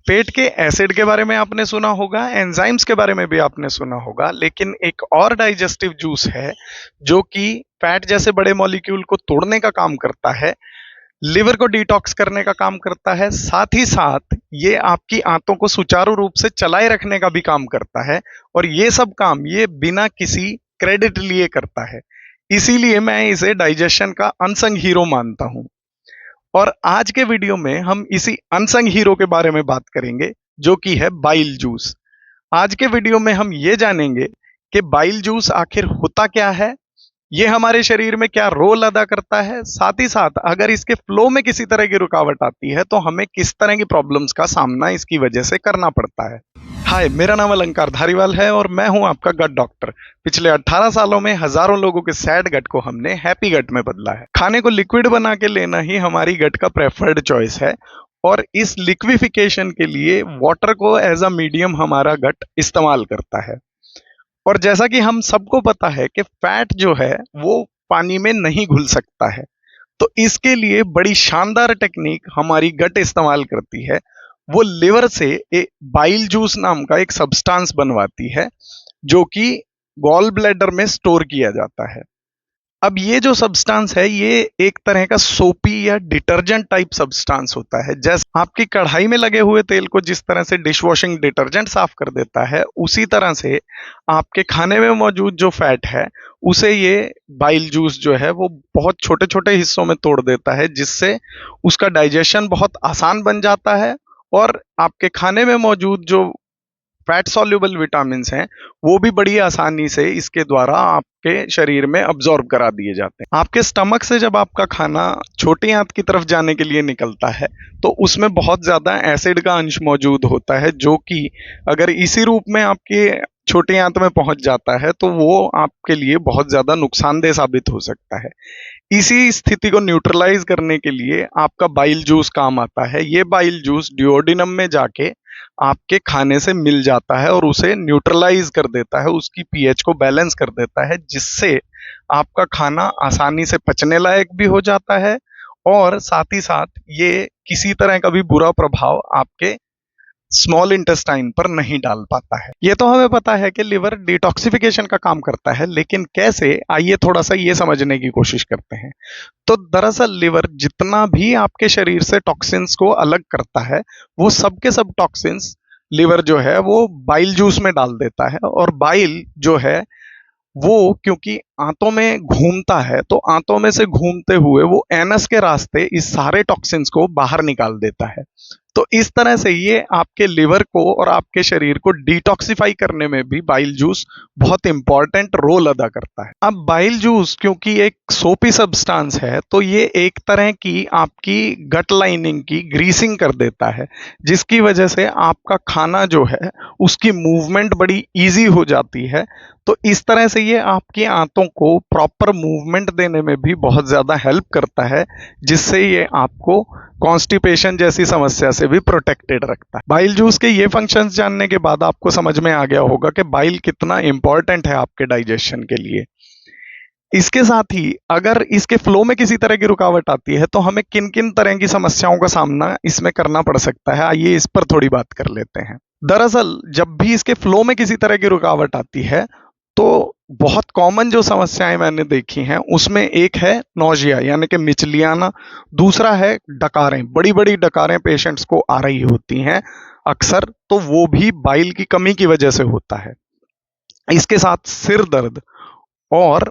पेट के एसिड के बारे में आपने सुना होगा, एंजाइम्स के बारे में भी आपने सुना होगा, लेकिन एक और डाइजेस्टिव जूस है जो कि फैट जैसे बड़े मॉलिक्यूल को तोड़ने का काम करता है, लिवर को डिटॉक्स करने का काम करता है, साथ ही साथ ये आपकी आंतों को सुचारू रूप से चलाए रखने का भी काम करता है। और ये सब काम ये बिना किसी क्रेडिट लिए करता है, इसीलिए मैं इसे डाइजेशन का अनसंग हीरो मानता हूं। और आज के वीडियो में हम इसी अनसंग हीरो के बारे में बात करेंगे, जो कि है बाइल जूस। आज के वीडियो में हम ये जानेंगे कि बाइल जूस आखिर होता क्या है, ये हमारे शरीर में क्या रोल अदा करता है, साथ ही साथ अगर इसके फ्लो में किसी तरह की रुकावट आती है तो हमें किस तरह की प्रॉब्लम्स का सामना इसकी वजह से करना पड़ता है। हाय, मेरा नाम अलंकार धारीवाल है और मैं हूं आपका गट डॉक्टर। पिछले 18 सालों में हजारों लोगों के सैड गट को हमने हैप्पी गट में बदला है। खाने को लिक्विड बना के लेना ही हमारी गट का प्रेफर्ड चॉइस है और इस लिक्विफिकेशन के लिए वाटर को एज अ मीडियम हमारा गट इस्तेमाल करता है। और जैसा कि हम सबको पता है कि फैट जो है वो पानी में नहीं घुल सकता है, तो इसके लिए बड़ी शानदार टेक्निक हमारी गट इस्तेमाल करती है। वो लिवर से एक बाइल जूस नाम का एक सब्सटेंस बनवाती है जो कि गॉल ब्लैडर में स्टोर किया जाता है। अब ये जो सब्सटेंस है ये एक तरह का सोपी या डिटर्जेंट टाइप सब्सटेंस होता है। जैसे आपकी कढ़ाई में लगे हुए तेल को जिस तरह से डिश वॉशिंग डिटर्जेंट साफ कर देता है, उसी तरह से आपके खाने में मौजूद जो फैट है उसे ये बाइल जूस जो है वो बहुत छोटे छोटे हिस्सों में तोड़ देता है, जिससे उसका डाइजेशन बहुत आसान बन जाता है और आपके खाने में मौजूद जो फैट सॉल्युबल विटामिन हैं वो भी बड़ी आसानी से इसके द्वारा आपके शरीर में अब्जॉर्ब करा दिए जाते हैं। आपके स्टमक से जब आपका खाना छोटी आंत की तरफ जाने के लिए निकलता है तो उसमें बहुत ज्यादा एसिड का अंश मौजूद होता है, जो कि अगर इसी रूप में आपके छोटी आंत में पहुंच जाता है तो वो आपके लिए बहुत ज्यादा नुकसानदेह साबित हो सकता है। इसी स्थिति को न्यूट्रलाइज करने के लिए आपका बाइल जूस काम आता है। ये बाइल जूस डिओडिनम में जाके आपके खाने से मिल जाता है और उसे न्यूट्रलाइज कर देता है, उसकी पीएच को बैलेंस कर देता है, जिससे आपका खाना आसानी से पचने लायक भी हो जाता है और साथ ही साथ ये किसी तरह का भी बुरा प्रभाव आपके स्मॉल इंटेस्टाइन पर नहीं डाल पाता है। ये तो हमें पता है कि लिवर डिटॉक्सिफिकेशन का काम करता है, लेकिन कैसे, आइए थोड़ा सा ये समझने की कोशिश करते हैं। तो दरअसल लिवर जितना भी आपके शरीर से टॉक्सिन्स को अलग करता है, वो सब के सब टॉक्सिन्स लिवर जो है वो बाइल जूस में डाल देता है। और बाइल जो है वो क्योंकि आंतों में घूमता है, तो आंतों में से घूमते हुए वो एनस के रास्ते इस सारे टॉक्सिन्स को बाहर निकाल देता है। तो इस तरह से ये आपके लिवर को और आपके शरीर को डिटॉक्सिफाई करने में भी बाइल जूस बहुत इंपॉर्टेंट रोल अदा करता है। अब बाइल जूस क्योंकि एक सोपी सब्सटेंस है, तो ये एक तरह की आपकी गट लाइनिंग की ग्रीसिंग कर देता है, जिसकी वजह से आपका खाना जो है उसकी मूवमेंट बड़ी इजी हो जाती है। तो इस तरह से ये आपकी आंतों को प्रॉपर मूवमेंट देने में भी बहुत ज़्यादा हेल्प करता है, जिससे ये आपको कॉन्स्टिपेशन जैसी समस्या से भी प्रोटेक्टेड रखता है। बाइल जूस के ये फंक्शंस जानने के बाद आपको समझ में आ गया होगा कि बाइल कितना इंपॉर्टेंट है आपके डाइजेशन के लिए। इसके साथ ही अगर इसके फ्लो में किसी तरह की रुकावट आती है तो हमें किन किन तरह की समस्याओं का सामना इसमें करना पड़ सकता है, आइए इस पर थोड़ी बात कर लेते हैं। दरअसल जब भी इसके फ्लो में किसी तरह की रुकावट आती है तो बहुत कॉमन जो समस्याएं मैंने देखी हैं उसमें एक है नौजिया यानी कि मिचली आना, दूसरा है डकारें, बड़ी बड़ी डकारें पेशेंट्स को आ रही होती हैं अक्सर, तो वो भी बाइल की कमी की वजह से होता है। इसके साथ सिर दर्द और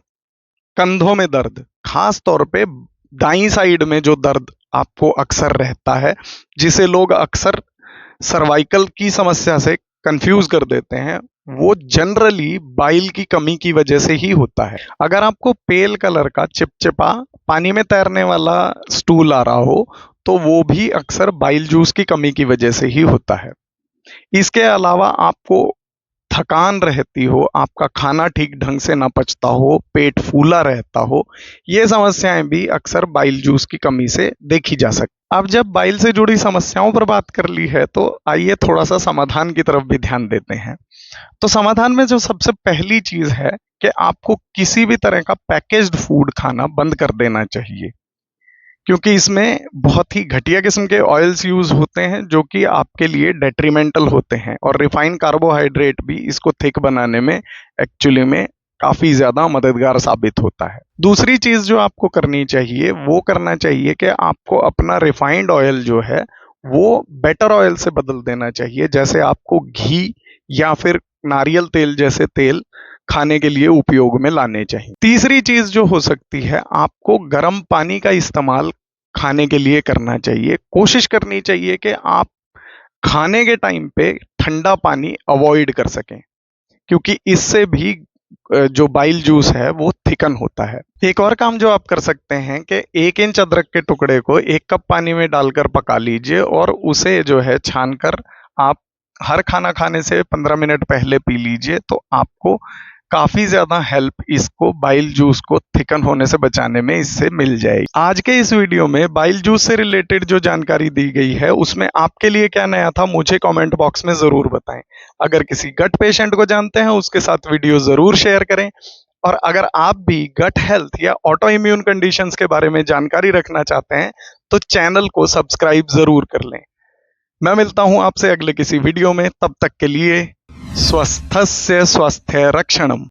कंधों में दर्द, खास तौर पे दाईं साइड में जो दर्द आपको अक्सर रहता है, जिसे लोग अक्सर सर्वाइकल की समस्या से कंफ्यूज कर देते हैं, वो जनरली बाइल की कमी की वजह से ही होता है। अगर आपको पेल कलर का चिपचिपा पानी में तैरने वाला स्टूल आ रहा हो तो वो भी अक्सर बाइल जूस की कमी की वजह से ही होता है। इसके अलावा आपको थकान रहती हो, आपका खाना ठीक ढंग से ना पचता हो, पेट फूला रहता हो, ये समस्याएं भी अक्सर बाइल जूस की कमी से देखी जा सकती। अब जब बाइल से जुड़ी समस्याओं पर बात कर ली है तो आइए थोड़ा सा समाधान की तरफ भी ध्यान देते हैं। तो समाधान में जो सबसे पहली चीज है कि आपको किसी भी तरह का पैकेज्ड फूड खाना बंद कर देना चाहिए। क्योंकि इसमें बहुत ही घटिया किस्म के ऑयल्स यूज होते हैं जो कि आपके लिए डेट्रीमेंटल होते हैं, और रिफाइंड कार्बोहाइड्रेट भी इसको थिक बनाने में एक्चुअली में काफी ज्यादा मददगार साबित होता है। दूसरी चीज जो आपको करनी चाहिए वो करना चाहिए कि आपको अपना रिफाइंड ऑयल जो है वो बेटर ऑयल से बदल देना चाहिए। जैसे आपको घी या फिर नारियल तेल जैसे तेल खाने के लिए उपयोग में लाने चाहिए। तीसरी चीज जो हो सकती है, आपको गर्म पानी का इस्तेमाल खाने के लिए करना चाहिए। कोशिश करनी चाहिए कि आप खाने के टाइम पे ठंडा पानी अवॉइड कर सकें, क्योंकि इससे भी जो बाइल जूस है वो थिकन होता है। एक और काम जो आप कर सकते हैं कि 1 इंच अदरक के टुकड़े को 1 कप पानी में डालकर पका लीजिए और उसे जो है छानकर आप हर खाना खाने से 15 मिनट पहले पी लीजिए, तो आपको काफी ज्यादा हेल्प इसको बाइल जूस को थिकन होने से बचाने में इससे मिल जाएगी। आज के इस वीडियो में बाइल जूस से रिलेटेड जो जानकारी दी गई है उसमें आपके लिए क्या नया था, मुझे कमेंट बॉक्स में जरूर बताएं। अगर किसी गट पेशेंट को जानते हैं उसके साथ वीडियो जरूर शेयर करें, और अगर आप भी गट हेल्थ या ऑटो इम्यून कंडीशंस के बारे में जानकारी रखना चाहते हैं तो चैनल को सब्सक्राइब जरूर कर लें। मैं मिलता हूं आपसे अगले किसी वीडियो में, तब तक के लिए स्वस्थस्य स्वास्थ्य रक्षणम।